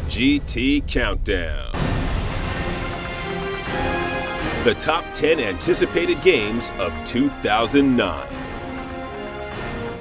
GT Countdown. The top 10 anticipated games of 2009.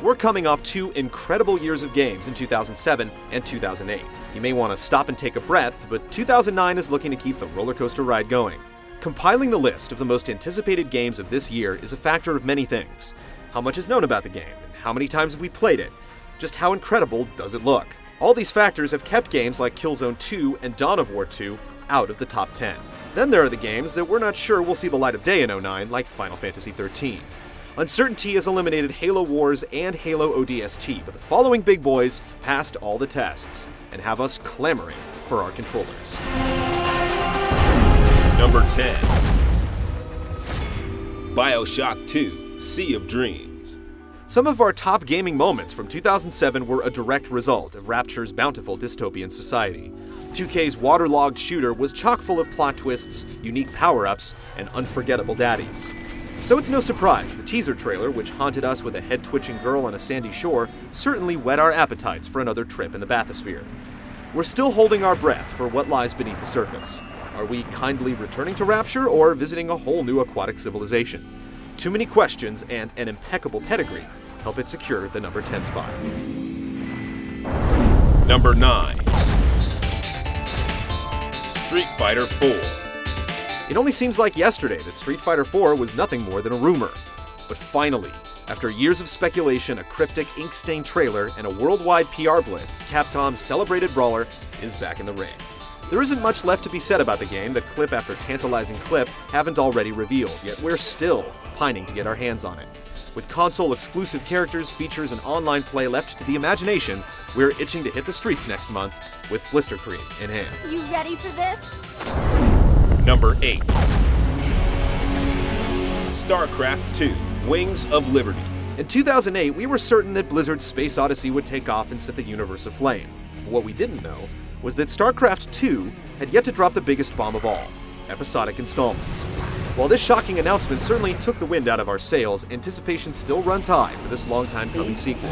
We're coming off two incredible years of games in 2007 and 2008. You may want to stop and take a breath, but 2009 is looking to keep the roller coaster ride going. Compiling the list of the most anticipated games of this year is a factor of many things. How much is known about the game, and how many times have we played it? Just how incredible does it look? All these factors have kept games like Killzone 2 and Dawn of War 2 out of the top 10. Then there are the games that we're not sure will see the light of day in 2009, like Final Fantasy XIII. Uncertainty has eliminated Halo Wars and Halo ODST, but the following big boys passed all the tests and have us clamoring for our controllers. Number 10. BioShock 2: Sea of Dreams. Some of our top gaming moments from 2007 were a direct result of Rapture's bountiful dystopian society. 2K's waterlogged shooter was chock full of plot twists, unique power-ups, and unforgettable daddies. So it's no surprise the teaser trailer, which haunted us with a head-twitching girl on a sandy shore, certainly whet our appetites for another trip in the bathysphere. We're still holding our breath for what lies beneath the surface. Are we kindly returning to Rapture or visiting a whole new aquatic civilization? Too many questions and an impeccable pedigree help it secure the number 10 spot. Number 9. Street Fighter 4. It only seems like yesterday that Street Fighter 4 was nothing more than a rumor. But finally, after years of speculation, a cryptic, ink-stained trailer, and a worldwide PR blitz, Capcom's celebrated brawler is back in the ring. There isn't much left to be said about the game that clip after tantalizing clip haven't already revealed, yet we're still pining to get our hands on it. With console-exclusive characters, features, and online play left to the imagination, we're itching to hit the streets next month with Blister Cream in hand. You ready for this? Number 8. StarCraft 2: Wings of Liberty. In 2008, we were certain that Blizzard's Space Odyssey would take off and set the universe aflame. But what we didn't know was that StarCraft 2 had yet to drop the biggest bomb of all: episodic installments. While this shocking announcement certainly took the wind out of our sails, anticipation still runs high for this long-time coming sequel.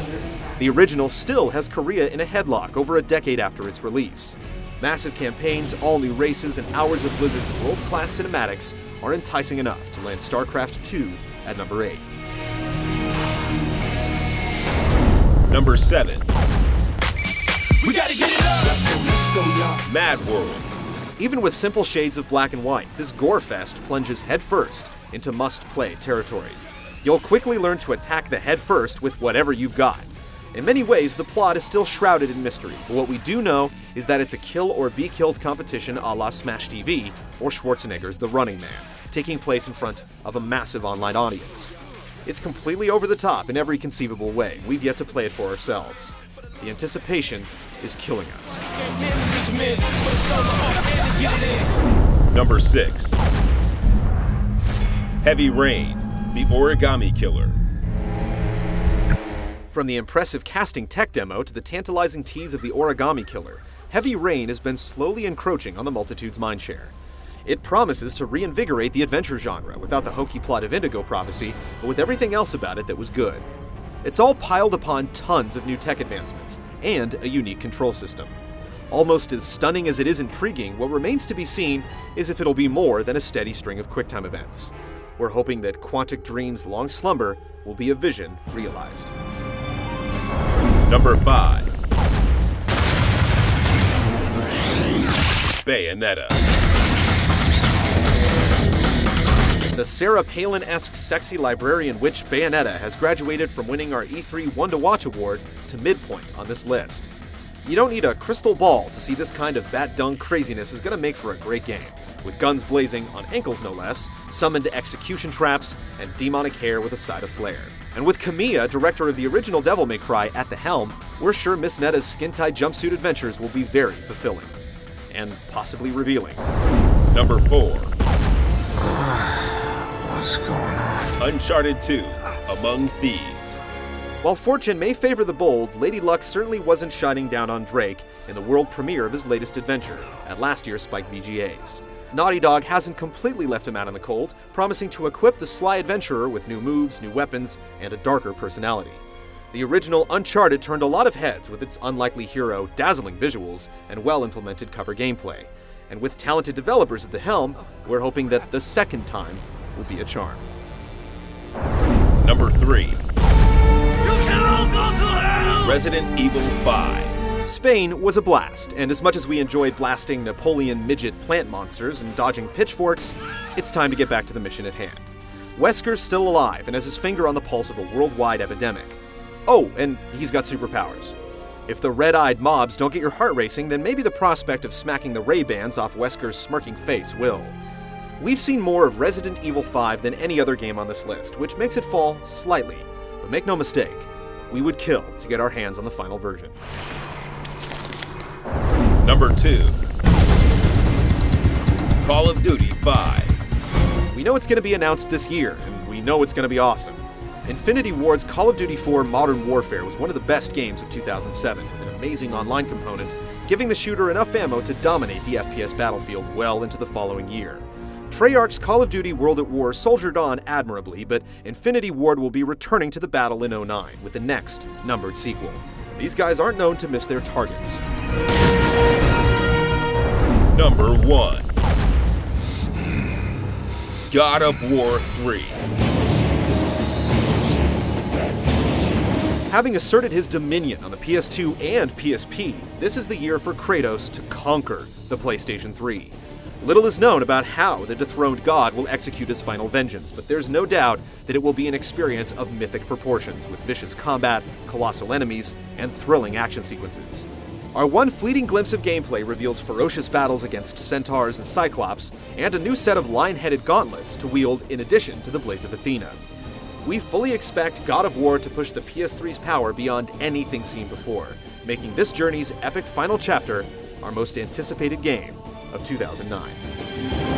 The original still has Korea in a headlock over a decade after its release. Massive campaigns, all-new races, and hours of Blizzard's world-class cinematics are enticing enough to land StarCraft 2 at number 8. Number 7. We gotta get it up! Let's go, y'all. Mad World. Even with simple shades of black and white, this gore-fest plunges headfirst into must-play territory. You'll quickly learn to attack the head first with whatever you've got. In many ways, the plot is still shrouded in mystery, but what we do know is that it's a kill-or-be-killed competition a la Smash TV or Schwarzenegger's The Running Man, taking place in front of a massive online audience. It's completely over the top in every conceivable way. We've yet to play it for ourselves. The anticipation is killing us. Number 6. Heavy Rain: The Origami Killer. From the impressive casting tech demo to the tantalizing tease of the Origami Killer, Heavy Rain has been slowly encroaching on the multitude's mindshare. It promises to reinvigorate the adventure genre without the hokey plot of Indigo Prophecy, but with everything else about it that was good. It's all piled upon tons of new tech advancements and a unique control system. Almost as stunning as it is intriguing, what remains to be seen is if it'll be more than a steady string of QuickTime events. We're hoping that Quantic Dream's long slumber will be a vision realized. Number 5. Bayonetta. The Sarah Palin-esque sexy librarian witch Bayonetta has graduated from winning our E3 One to Watch award to midpoint on this list. You don't need a crystal ball to see this kind of bat-dung craziness is going to make for a great game, with guns blazing on ankles no less, summoned execution traps, and demonic hair with a side of flair. And with Kamiya, director of the original Devil May Cry, at the helm, we're sure Miss Netta's skin-tight jumpsuit adventures will be very fulfilling. And possibly revealing. Number 4. What's going on? Uncharted 2: Among Thieves. While fortune may favor the bold, Lady Luck certainly wasn't shining down on Drake in the world premiere of his latest adventure at last year's Spike VGAs. Naughty Dog hasn't completely left him out in the cold, promising to equip the sly adventurer with new moves, new weapons, and a darker personality. The original Uncharted turned a lot of heads with its unlikely hero, dazzling visuals, and well-implemented cover gameplay. And with talented developers at the helm, we're hoping that the second time will be a charm. Number 3. Resident Evil 5. Spain was a blast, and as much as we enjoyed blasting Napoleon midget plant monsters and dodging pitchforks, it's time to get back to the mission at hand. Wesker's still alive and has his finger on the pulse of a worldwide epidemic. Oh, and he's got superpowers. If the red-eyed mobs don't get your heart racing, then maybe the prospect of smacking the Ray-Bans off Wesker's smirking face will. We've seen more of Resident Evil 5 than any other game on this list, which makes it fall slightly. But make no mistake, we would kill to get our hands on the final version. Number 2. Call of Duty 5. We know it's going to be announced this year, and we know it's going to be awesome. Infinity Ward's Call of Duty 4 Modern Warfare was one of the best games of 2007, with an amazing online component, giving the shooter enough ammo to dominate the FPS battlefield well into the following year. Treyarch's Call of Duty World at War soldiered on admirably, but Infinity Ward will be returning to the battle in 2009 with the next numbered sequel. These guys aren't known to miss their targets. Number 1. God of War 3. Having asserted his dominion on the PS2 and PSP, this is the year for Kratos to conquer the PlayStation 3. Little is known about how the dethroned god will execute his final vengeance, but there's no doubt that it will be an experience of mythic proportions, with vicious combat, colossal enemies, and thrilling action sequences. Our one fleeting glimpse of gameplay reveals ferocious battles against centaurs and cyclops, and a new set of lion-headed gauntlets to wield in addition to the Blades of Athena. We fully expect God of War to push the PS3's power beyond anything seen before, making this journey's epic final chapter our most anticipated game of 2009.